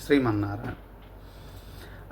श्रीमन्नारायण।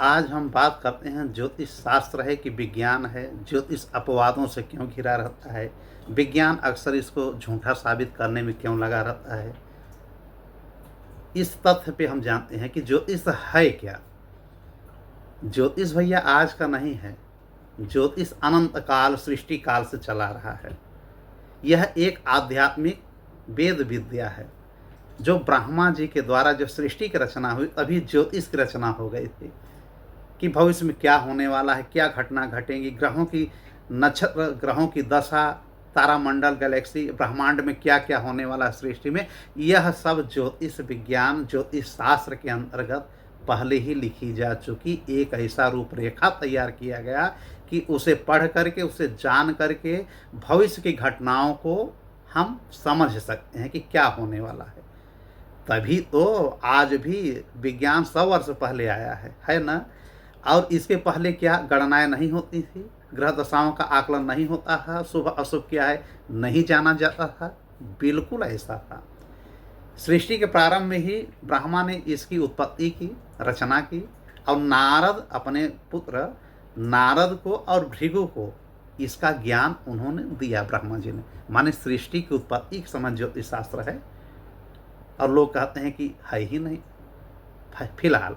आज हम बात करते हैं ज्योतिष शास्त्र है कि विज्ञान है, ज्योतिष अपवादों से क्यों घिरा रहता है, विज्ञान अक्सर इसको झूठा साबित करने में क्यों लगा रहता है। इस तथ्य पे हम जानते हैं कि ज्योतिष है क्या। ज्योतिष भैया आज का नहीं है, ज्योतिष अनंत काल सृष्टि काल से चला रहा है। यह एक आध्यात्मिक वेद विद्या है जो ब्रह्मा जी के द्वारा जब सृष्टि की रचना हुई तभी ज्योतिष की रचना हो गई थी कि भविष्य में क्या होने वाला है, क्या घटना घटेंगी, ग्रहों की नक्षत्र ग्रहों की दशा, तारामंडल, गैलेक्सी, ब्रह्मांड में क्या क्या होने वाला है सृष्टि में। यह सब ज्योतिष विज्ञान ज्योतिष शास्त्र के अंतर्गत पहले ही लिखी जा चुकी एक ऐसा रूपरेखा तैयार किया गया कि उसे पढ़ करके उसे जान करके भविष्य की घटनाओं को हम समझ सकते हैं कि क्या होने वाला है। तभी तो आज भी विज्ञान 100 वर्ष पहले आया है ना। और इसके पहले क्या गणनाएं नहीं होती थी, ग्रह दशाओं का आकलन नहीं होता था, शुभ अशुभ क्या है नहीं जाना जाता था। बिल्कुल ऐसा था। सृष्टि के प्रारंभ में ही ब्रह्मा ने इसकी उत्पत्ति की, रचना की, और नारद अपने पुत्र नारद को और भृगु को इसका ज्ञान उन्होंने दिया ब्रह्मा जी ने। माने सृष्टि की उत्पत्ति के समय ज्योतिष शास्त्र है, और लोग कहते हैं कि है ही नहीं। फिलहाल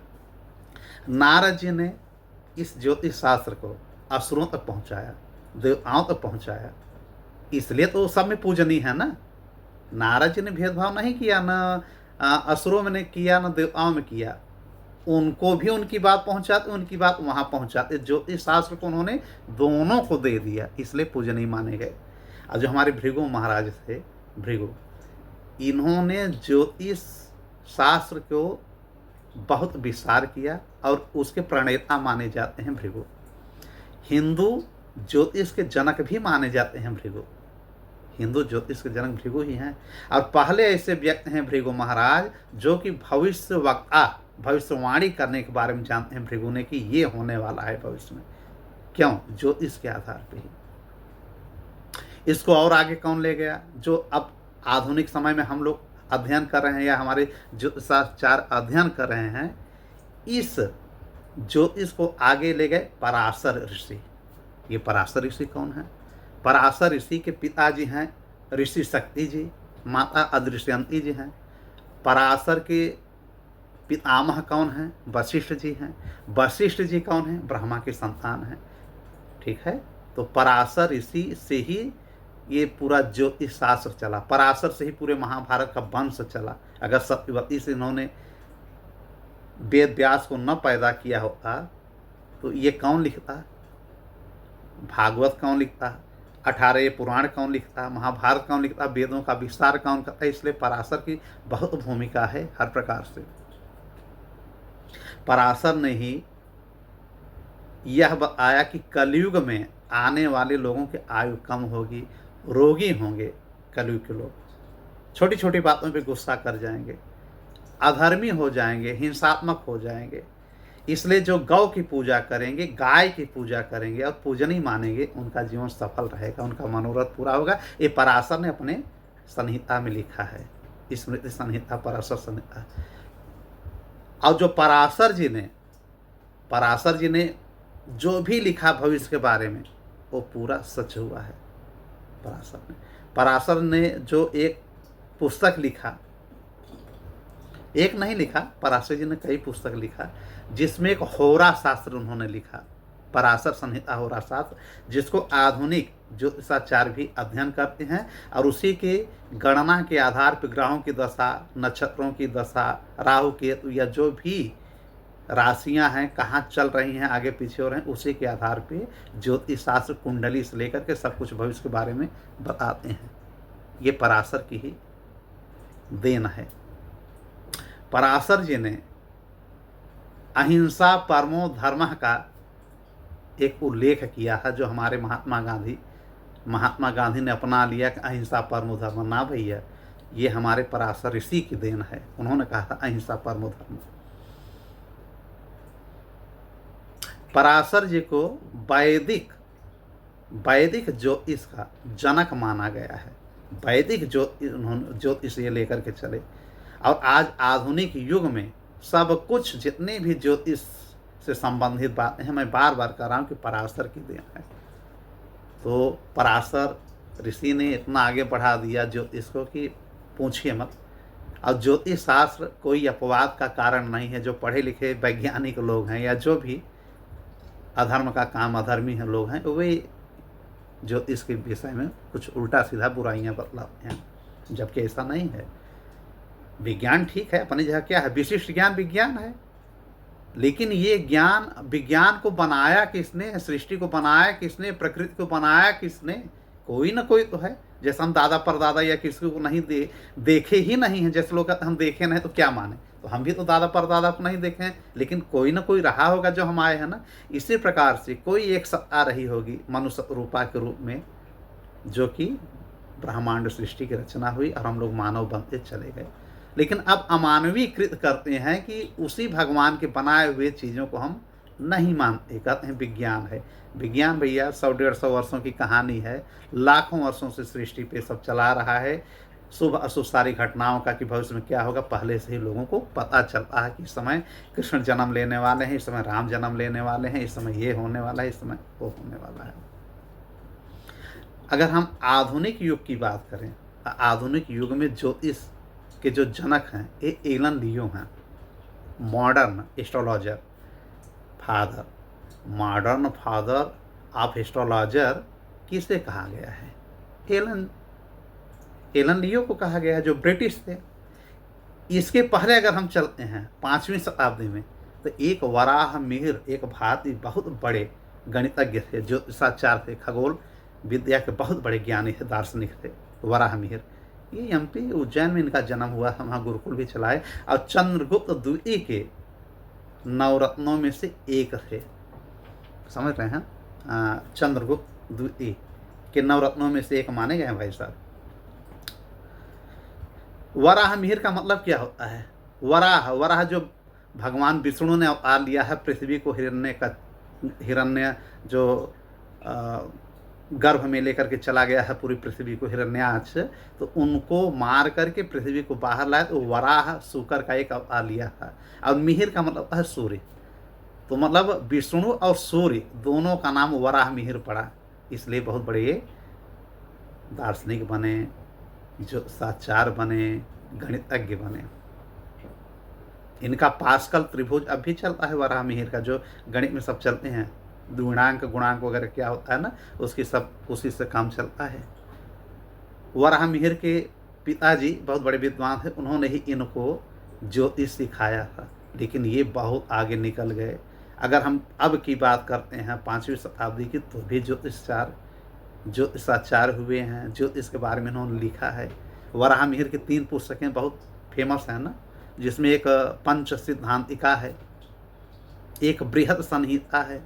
नारद जी ने इस ज्योतिष शास्त्र को असुरों तक पहुंचाया, देवताओं तक पहुंचाया, इसलिए तो सब में पूजनीय है ना। नारद जी ने भेदभाव नहीं किया, न असुरों में ने किया न देवताओं में किया। उनको भी उनकी बात पहुंचाते, उनकी बात वहां पहुंचाते। ज्योतिष शास्त्र को उन्होंने दोनों को दे दिया, इसलिए पूजनीय माने गए। और जो हमारे भृगु महाराज थे, भृगु, इन्होंने ज्योतिष शास्त्र को बहुत विस्तार किया और उसके प्रणेता माने जाते हैं भृगु। हिंदू ज्योतिष के जनक भी माने जाते हैं भृगु। हिंदू ज्योतिष के जनक भृगु ही हैं। और पहले ऐसे व्यक्ति हैं भृगु महाराज जो कि भविष्य वक्ता, भविष्यवाणी करने के बारे में जानते हैं भृगु ने कि ये होने वाला है भविष्य में। क्यों? ज्योतिष के आधार पे ही। इसको और आगे कौन ले गया? जो अब आधुनिक समय में हम लोग अध्ययन कर रहे हैं या हमारे ज्योतिषाचार्य अध्ययन कर रहे हैं, इस ज्योतिष को आगे ले गए पराशर ऋषि। ये पराशर ऋषि कौन है? पराशर ऋषि के पिताजी हैं ऋषि शक्ति जी, माता अदृश्यंती जी हैं। पराशर के पितामह कौन हैं? वशिष्ठ जी हैं। वशिष्ठ जी कौन हैं? ब्रह्मा के संतान हैं। ठीक है। तो पराशर ऋषि से ही ये पूरा ज्योतिष शास्त्र चला, पराशर से ही पूरे महाभारत का वंश चला। अगर सत्यवती से इन्होंने वेद व्यास को न पैदा किया होता तो ये कौन लिखता? भागवत कौन लिखता? 18 ये पुराण कौन लिखता? महाभारत कौन लिखता? वेदों का विस्तार कौन करता? इसलिए पराशर की बहुत भूमिका है हर प्रकार से। पराशर ने ही यह बताया कि कलयुग में आने वाले लोगों की आयु कम होगी, रोगी होंगे कलयुग के लोग, छोटी छोटी बातों पे गुस्सा कर जाएंगे, अधर्मी हो जाएंगे, हिंसात्मक हो जाएंगे। इसलिए जो गौ की पूजा करेंगे, गाय की पूजा करेंगे और पूजनीय मानेंगे, उनका जीवन सफल रहेगा, उनका मनोरथ पूरा होगा। ये पराशर ने अपने संहिता में लिखा है, स्मृति संहिता, पराशर संहिता। और जो पराशर जी ने जो भी लिखा भविष्य के बारे में वो पूरा सच हुआ है। पराशर ने जो एक पुस्तक लिखा, एक नहीं लिखा, पराशर जी ने कई पुस्तक लिखा, जिसमें एक होरा शास्त्र उन्होंने लिखा, पराशर संहिता होरा शास्त्र, जिसको आधुनिक ज्योतिषाचार्य भी अध्ययन करते हैं। और उसी के गणना के आधार पर ग्रहों की दशा, नक्षत्रों की दशा, राहु केतु या जो भी राशियां हैं कहाँ चल रही हैं, आगे पीछे हो रहे हैं, उसी के आधार पे ज्योतिष शास्त्र कुंडली से लेकर के सब कुछ भविष्य के बारे में बताते हैं। ये पराशर की ही देन है। पराशर जी ने अहिंसा परमो धर्म का एक उल्लेख किया है, जो हमारे महात्मा गांधी ने अपना लिया कि अहिंसा परमो धर्म। ना भैया, ये हमारे पराशर ऋषि की देन है। उन्होंने कहा था अहिंसा परमो धर्म। पराशर जी को वैदिक ज्योतिष का जनक माना गया है। वैदिक ज्योतिष ये लेकर के चले। और आज आधुनिक युग में सब कुछ जितनी भी ज्योतिष से संबंधित बातें हैं, मैं बार बार कह रहा हूँ कि पराशर की देन है। तो पराशर ऋषि ने इतना आगे बढ़ा दिया ज्योतिष को कि पूछिए मत। और ज्योतिष शास्त्र कोई अपवाद का कारण नहीं है। जो पढ़े लिखे वैज्ञानिक लोग हैं या जो भी अधर्म का काम अधर्मी हैं लोग हैं, वे ज्योतिष के विषय में कुछ उल्टा सीधा बुराइयां बतलाते हैं, जबकि ऐसा नहीं है। विज्ञान ठीक है, अपनी जगह क्या है, विशिष्ट ज्ञान विज्ञान है, लेकिन ये ज्ञान, विज्ञान को बनाया किसने, सृष्टि को बनाया किसने, प्रकृति को बनाया किसने, कोई ना कोई तो है। जैसे हम दादा परदादा या किसी को नहीं देखे ही नहीं है, जैसे लोग कहते हम देखे नहीं तो क्या माने, तो हम भी तो दादा परदादा को नहीं देखे हैं, लेकिन कोई ना कोई रहा होगा जो हम आए हैं ना। इसी प्रकार से कोई एक सत्ता रही होगी मनुष्य रूपा के रूप में, जो कि ब्रह्मांड सृष्टि की रचना हुई और हम लोग मानव बनते चले गए। लेकिन अब अमानवीकृत करते हैं कि उसी भगवान के बनाए हुए चीज़ों को हम नहीं मानते, कहते हैं विज्ञान है। विज्ञान भैया 100-150 वर्षों की कहानी है, लाखों वर्षों से सृष्टि पे सब चला रहा है। शुभ अशुभ सारी घटनाओं का कि भविष्य में क्या होगा पहले से ही लोगों को पता चलता है कि इस समय कृष्ण जन्म लेने वाले हैं, इस समय राम जन्म लेने वाले हैं, इस समय ये होने वाला है, इस समय वो होने वाला है। अगर हम आधुनिक युग की बात करें, आधुनिक युग में ज्योतिष के जो जनक हैं ये एलन लियो हैं, modern astrologer father. Modern father of astrologer किसे कहा गया है? एलन लियो को कहा गया है, जो ब्रिटिश थे। इसके पहले अगर हम चलते हैं 5वीं शताब्दी में, तो एक वराह मिहिर, एक भारतीय बहुत बड़े गणितज्ञ थे, ज्योतिषाचार्य थे, खगोल विद्या के बहुत बड़े ज्ञानी थे, दार्शनिक थे, वराह मिहिर। ये एमपी उज्जैन में इनका जन्म हुआ था, वहाँ गुरुकुल भी चलाए। और चंद्रगुप्त द्वितीय के नवरत्नों में से एक थे, समझ रहे हैं? चंद्रगुप्त द्वितीय के नवरत्नों में से एक माने गए हैं भाई साहब। वराह मिहिर का मतलब क्या होता है? वराह जो भगवान विष्णु ने अवतार लिया है, पृथ्वी को हिरण्य जो गर्भ में लेकर के चला गया है पूरी पृथ्वी को, हिरण्याक्ष, तो उनको मार करके पृथ्वी को बाहर लाया, तो वराह शुकर का एक अवतार लिया था। और मिहिर का मतलब है सूर्य, तो मतलब विष्णु और सूर्य दोनों का नाम वराह मिहिर पड़ा, इसलिए बहुत बड़े दार्शनिक बने, जो साचार बने, गणितज्ञ बने। इनका पास्कल त्रिभुज अब भी चलता है वराह मिहिर का, जो गणित में सब चलते हैं, द्विणांक गुणांक वगैरह क्या होता है ना, उसकी सब उसी से काम चलता है। वराह मिहिर के पिताजी बहुत बड़े विद्वान थे, उन्होंने ही इनको ज्योतिष सिखाया था, लेकिन ये बहुत आगे निकल गए। अगर हम अब की बात करते हैं 5वीं शताब्दी की, तो भी ज्योतिषाचार्य हुए हैं, ज्योतिष के बारे में इन्होंने लिखा है। वराह मिहिर की 3 पुस्तकें बहुत फेमस हैं ना, जिसमें एक पंच सिद्धांतिका है, एक बृहद संहिता है।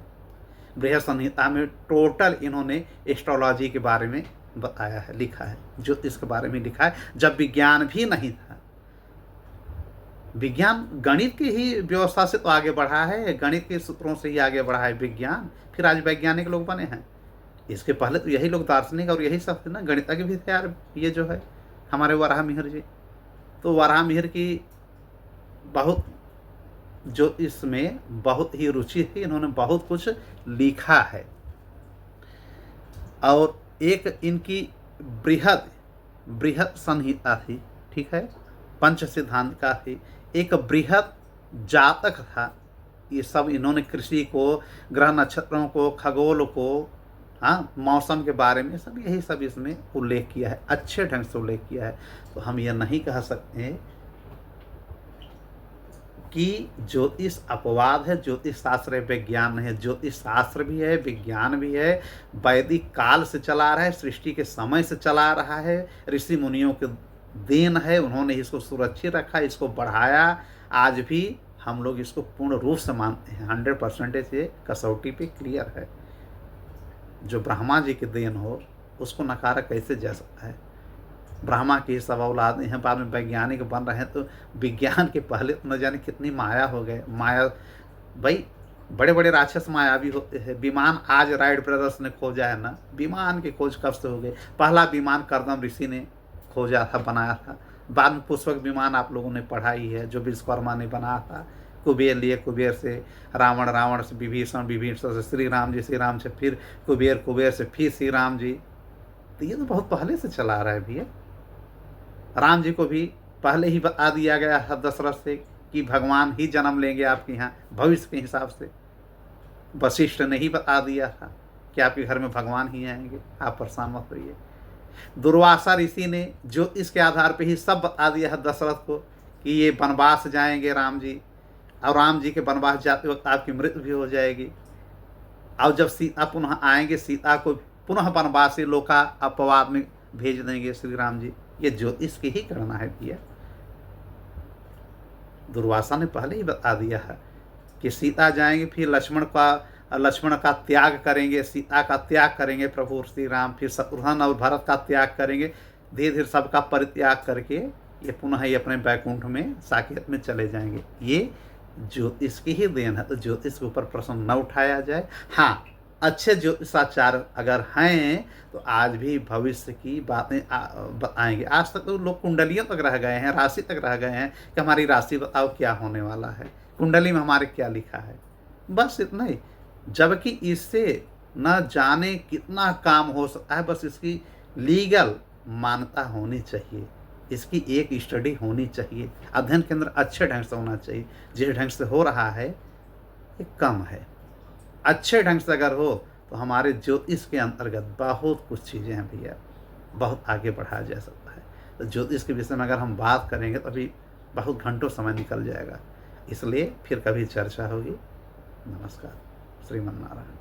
बृहद संहिता में टोटल इन्होंने एस्ट्रोलॉजी के बारे में बताया है, लिखा है, ज्योतिष के बारे में लिखा है, जब विज्ञान भी नहीं था। विज्ञान गणित की ही व्यवस्था से तो आगे बढ़ा है, गणित के सूत्रों से ही आगे बढ़ा है विज्ञान, फिर आज वैज्ञानिक लोग बने हैं। इसके पहले तो यही लोग दार्शनिक और यही सब थे ना, गणितज्ञ भी थे यार, ये जो है हमारे वराह मिहिर जी। तो वराह मिहिर की बहुत जो इसमें बहुत ही रुचि थी, इन्होंने बहुत कुछ लिखा है। और एक इनकी बृहद संहिता थी, ठीक है, पंच सिद्धांतिका थी, एक बृहद जातक था। ये सब इन्होंने कृषि को, ग्रह नक्षत्रों को, खगोल को, हाँ, मौसम के बारे में सब यही सब इसमें उल्लेख किया है, अच्छे ढंग से उल्लेख किया है। तो हम यह नहीं कह सकते कि ज्योतिष अपवाद है, ज्योतिष शास्त्र है, विज्ञान है। ज्योतिष शास्त्र भी है, विज्ञान भी है, वैदिक काल से चला रहा है, सृष्टि के समय से चला रहा है, ऋषि मुनियों के देन है, उन्होंने इसको सुरक्षित रखा, इसको बढ़ाया। आज भी हम लोग इसको पूर्ण रूप से मानते हैं, 100% ये कसौटी पे क्लियर है। जो ब्रह्मा जी के देन हो उसको नकारा कैसे जा सकता है? ब्रह्मा की सब औलादें हैं, बाद में वैज्ञानिक बन रहे हैं, तो विज्ञान के पहले तो न जाने कितनी माया हो गए। माया भाई, बड़े बड़े राक्षस मायावी होते हैं। विमान आज राइट ब्रदर्स ने खोजा है ना, विमान की खोज कब से हो गई? पहला विमान करदम ऋषि ने खोजा था, बनाया था, बाद में पुष्पक विमान आप लोगों ने पढ़ा ही है, जो विश्वकर्मा ने बनाया था। कुबेर लिए, कुबेर से रावण, रावण से विभीषण, विभीषण से श्री राम जी, श्री राम से फिर कुबेर, कुबेर से फिर श्री राम जी। तो ये तो बहुत पहले से चला आ रहा है भैया। राम जी को भी पहले ही बता दिया गया है दशरथ से कि भगवान ही जन्म लेंगे आपके यहाँ भविष्य के हिसाब से। वशिष्ठ ने ही बता दिया था कि आपके घर में भगवान ही आएंगे, आप परेशान मत होइए। दुर्वासा ऋषि ने ज्योतिष के आधार पे ही सब बता दिया है दशरथ को कि ये वनवास जाएंगे राम जी, और राम जी के वनवास जाते वक्त आपकी मृत्यु भी हो जाएगी। और जब सीता पुनः आएंगे, सीता को पुनः वनवासी लोका अपवाद में भेज देंगे श्री राम जी। ये ज्योतिष की ही करना है भैया। दुर्वासा ने पहले ही बता दिया है कि सीता जाएंगे, फिर लक्ष्मण का त्याग करेंगे, सीता का त्याग करेंगे प्रभु श्री राम, फिर शत्रुघ्न और भरत का त्याग करेंगे। धीरे धीरे सबका परित्याग करके ये पुनः ही अपने बैकुंठ में साकेत में चले जाएंगे। ये ज्योतिष की ही देन है, तो ज्योतिष के ऊपर प्रश्न न उठाया जाए। हाँ, अच्छे ज्योतिषाचार्य अगर हैं तो आज भी भविष्य की बातें बताएंगे। आज तक तो लोग कुंडलियों तक रह गए हैं, राशि तक रह गए हैं कि हमारी राशि बताओ क्या होने वाला है, कुंडली में हमारे क्या लिखा है, बस इतना ही। जबकि इससे न जाने कितना काम हो सकता है, बस इसकी लीगल मान्यता होनी चाहिए, इसकी एक स्टडी होनी चाहिए, अध्ययन केंद्र अच्छे ढंग से होना चाहिए। जिस ढंग से हो रहा है ये कम है। अच्छे ढंग से अगर हो तो हमारे ज्योतिष के अंतर्गत बहुत कुछ चीज़ें हैं भैया, बहुत आगे बढ़ाया जा सकता है। तो ज्योतिष के विषय में अगर हम बात करेंगे तो अभी बहुत घंटों समय निकल जाएगा, इसलिए फिर कभी चर्चा होगी। नमस्कार। श्रीमन नारायण।